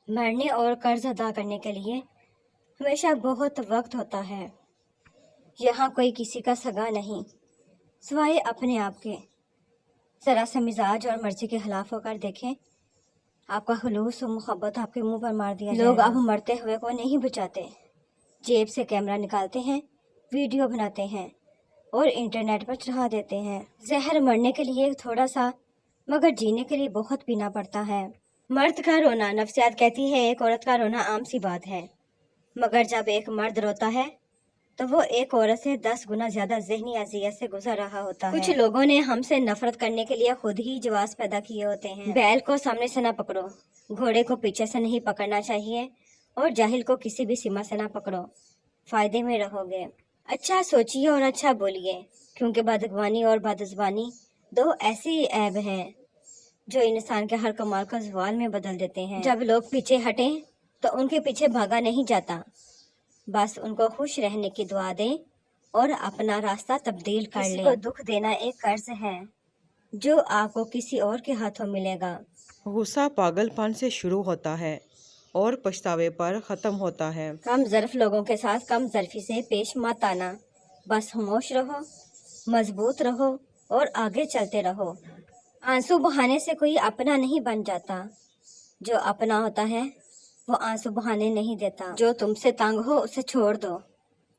مرنے اور قرض ادا کرنے کے لیے ہمیشہ بہت وقت ہوتا ہے۔ یہاں کوئی کسی کا سگا نہیں سوائے اپنے آپ کے۔ ذرا سے مزاج اور مرضی کے خلاف ہو کر دیکھیں، آپ کا خلوص و محبت آپ کے منہ پر مار دیا جائے گا۔ لوگ اب مرتے ہوئے کو نہیں بچاتے، جیب سے کیمرہ نکالتے ہیں، ویڈیو بناتے ہیں اور انٹرنیٹ پر چڑھا دیتے ہیں۔ زہر مرنے کے لیے تھوڑا سا، مگر جینے کے لیے بہت پینا پڑتا ہے۔ مرد کا رونا، نفسیات کہتی ہے ایک عورت کا رونا عام سی بات ہے، مگر جب ایک مرد روتا ہے تو وہ ایک عورت سے 10 گنا زیادہ ذہنی اذیت سے گزر رہا ہوتا ہے۔ کچھ لوگوں نے ہم سے نفرت کرنے کے لیے خود ہی جواز پیدا کیے ہوتے ہیں۔ بیل کو سامنے سے نہ پکڑو، گھوڑے کو پیچھے سے نہیں پکڑنا چاہیے، اور جاہل کو کسی بھی سیما سے نہ پکڑو، فائدے میں رہو گے۔ اچھا سوچیے اور اچھا بولیے، کیونکہ بدگمانی اور بدزبانی 2 ایسی عیب ہیں جو انسان کے ہر کمال کو زوال میں بدل دیتے ہیں۔ جب لوگ پیچھے ہٹیں تو ان کے پیچھے بھاگا نہیں جاتا، بس ان کو خوش رہنے کی دعا دیں اور اپنا راستہ تبدیل کر لیں۔ کسی کو دکھ دینا ایک قرض ہے جو آپ کو کسی اور کے ہاتھوں ملے گا۔ غصہ پاگل پن سے شروع ہوتا ہے اور پچھتاوے پر ختم ہوتا ہے۔ کم ظرف لوگوں کے ساتھ کم ظرفی سے پیش مت آنا، بس خاموش رہو، مضبوط رہو اور آگے چلتے رہو۔ آنسو بہانے سے کوئی اپنا نہیں بن جاتا، جو اپنا ہوتا ہے وہ آنسو بہانے نہیں دیتا۔ جو تم سے تنگ ہو اسے چھوڑ دو،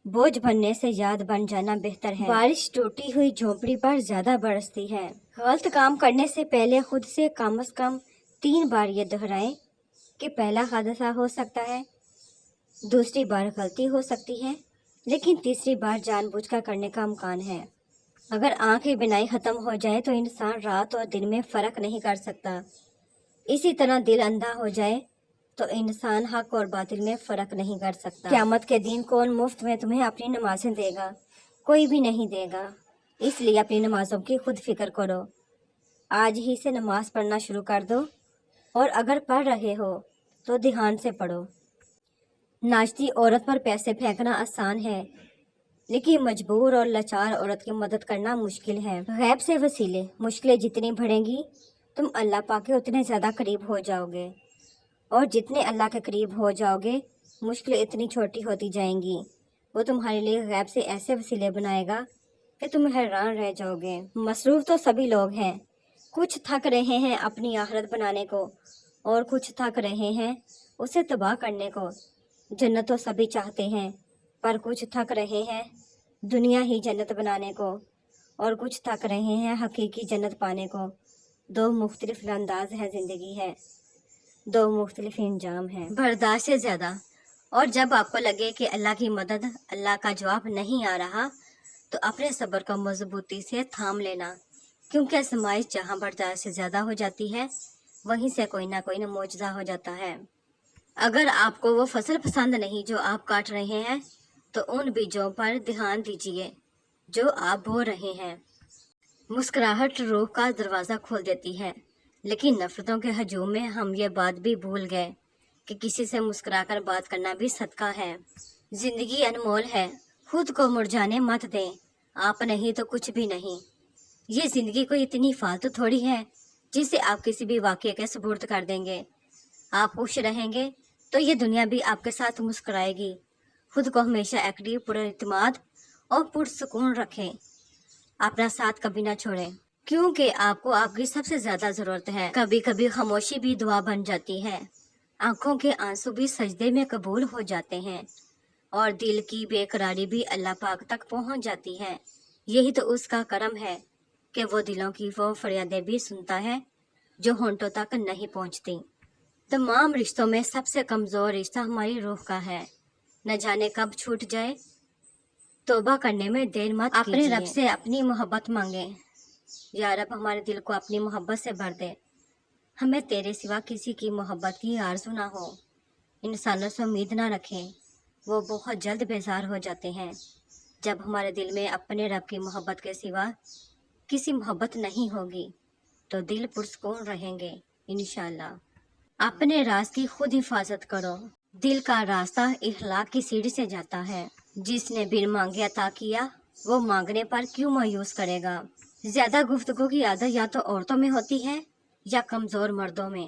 بوجھ بننے سے یاد بن جانا بہتر ہے۔ بارش ٹوٹی ہوئی جھونپڑی پر زیادہ برستی ہے۔ غلط کام کرنے سے پہلے خود سے کم از کم 3 بار یہ دہرائیں کہ پہلا حادثہ ہو سکتا ہے، دوسری بار غلطی ہو سکتی ہے، لیکن تیسری بار جان بوجھ کر کرنے کا امکان ہے۔ اگر آنکھ کی بینائی ختم ہو جائے تو انسان رات اور دن میں فرق نہیں کر سکتا۔ اسی طرح دل اندھا ہو جائے تو انسان حق اور باطل میں فرق نہیں کر سکتا۔ قیامت کے دن کون مفت میں تمہیں اپنی نمازیں دے گا؟ کوئی بھی نہیں دے گا۔ اس لیے اپنی نمازوں کی خود فکر کرو، آج ہی سے نماز پڑھنا شروع کر دو، اور اگر پڑھ رہے ہو تو دھیان سے پڑھو۔ ناچتی عورت پر پیسے پھینکنا آسان ہے، لیکن مجبور اور لاچار عورت کی مدد کرنا مشکل ہے۔ غیب سے وسیلے، مشکلیں جتنی بڑھیں گی تم اللہ پاک کے اتنے زیادہ قریب ہو جاؤ گے، اور جتنے اللہ کے قریب ہو جاؤ گے مشکلیں اتنی چھوٹی ہوتی جائیں گی۔ وہ تمہارے لیے غیب سے ایسے وسیلے بنائے گا کہ تم حیران رہ جاؤ گے۔ مصروف تو سبھی لوگ ہیں، کچھ تھک رہے ہیں اپنی آخرت بنانے کو، اور کچھ تھک رہے ہیں اسے تباہ کرنے کو۔ جنت تو سبھی چاہتے ہیں، پر کچھ تھک رہے ہیں دنیا ہی جنت بنانے کو، اور کچھ تھک رہے ہیں حقیقی جنت پانے کو۔ 2 مختلف انداز ہے زندگی ہے، 2 مختلف انجام ہیں۔ برداشت سے زیادہ، اور جب آپ کو لگے کہ اللہ کی مدد، اللہ کا جواب نہیں آ رہا، تو اپنے صبر کو مضبوطی سے تھام لینا، کیونکہ آزمائش جہاں برداشت سے زیادہ ہو جاتی ہے وہیں سے کوئی نہ کوئی معجزہ ہو جاتا ہے۔ اگر آپ کو وہ فصل پسند نہیں جو آپ کاٹ رہے ہیں تو ان بیجوں پر دھیان دیجیے جو آپ بو رہے ہیں۔ مسکراہٹ روح کا دروازہ کھول دیتی ہے، لیکن نفرتوں کے ہجوم میں ہم یہ بات بھی بھول گئے کہ کسی سے مسکرا کر بات کرنا بھی صدقہ ہے۔ زندگی انمول ہے، خود کو مرجھانے مت دیں، آپ نہیں تو کچھ بھی نہیں۔ یہ زندگی کوئی اتنی فالتو تھوڑی ہے جسے آپ کسی بھی واقعے کے سپرد کر دیں گے۔ آپ خوش رہیں گے تو یہ دنیا بھی آپ کے ساتھ مسکرائے گی۔ خود کو ہمیشہ ایکٹیو، پراعتماد اور پرسکون رکھیں، اپنا ساتھ کبھی نہ چھوڑیں، کیونکہ آپ کو آپ کی سب سے زیادہ ضرورت ہے۔ کبھی کبھی خاموشی بھی دعا بن جاتی ہے، آنکھوں کے آنسو بھی سجدے میں قبول ہو جاتے ہیں، اور دل کی بے قراری بھی اللہ پاک تک پہنچ جاتی ہے۔ یہی تو اس کا کرم ہے کہ وہ دلوں کی وہ فریادیں بھی سنتا ہے جو ہونٹوں تک نہیں پہنچتی۔ تمام رشتوں میں سب سے کمزور رشتہ ہماری روح کا ہے، نہ جانے کب چھوٹ جائے۔ توبہ کرنے میں دیر مت کیجیے، اپنے رب سے اپنی محبت مانگیں، یا رب ہمارے دل کو اپنی محبت سے بھر دے، ہمیں تیرے سوا کسی کی محبت کی آرزو نہ ہو۔ انسانوں سے امید نہ رکھیں، وہ بہت جلد بیزار ہو جاتے ہیں۔ جب ہمارے دل میں اپنے رب کی محبت کے سوا کسی محبت نہیں ہوگی تو دل پرسکون رہیں گے انشاءاللہ۔ اپنے راز کی خود حفاظت کرو، دل کا راستہ اخلاق کی سیڑھی سے جاتا ہے۔ جس نے بن مانگے عطا کیا وہ مانگنے پر کیوں مایوس کرے گا۔ زیادہ گفتگو کی عادت یا تو عورتوں میں ہوتی ہے یا کمزور مردوں میں۔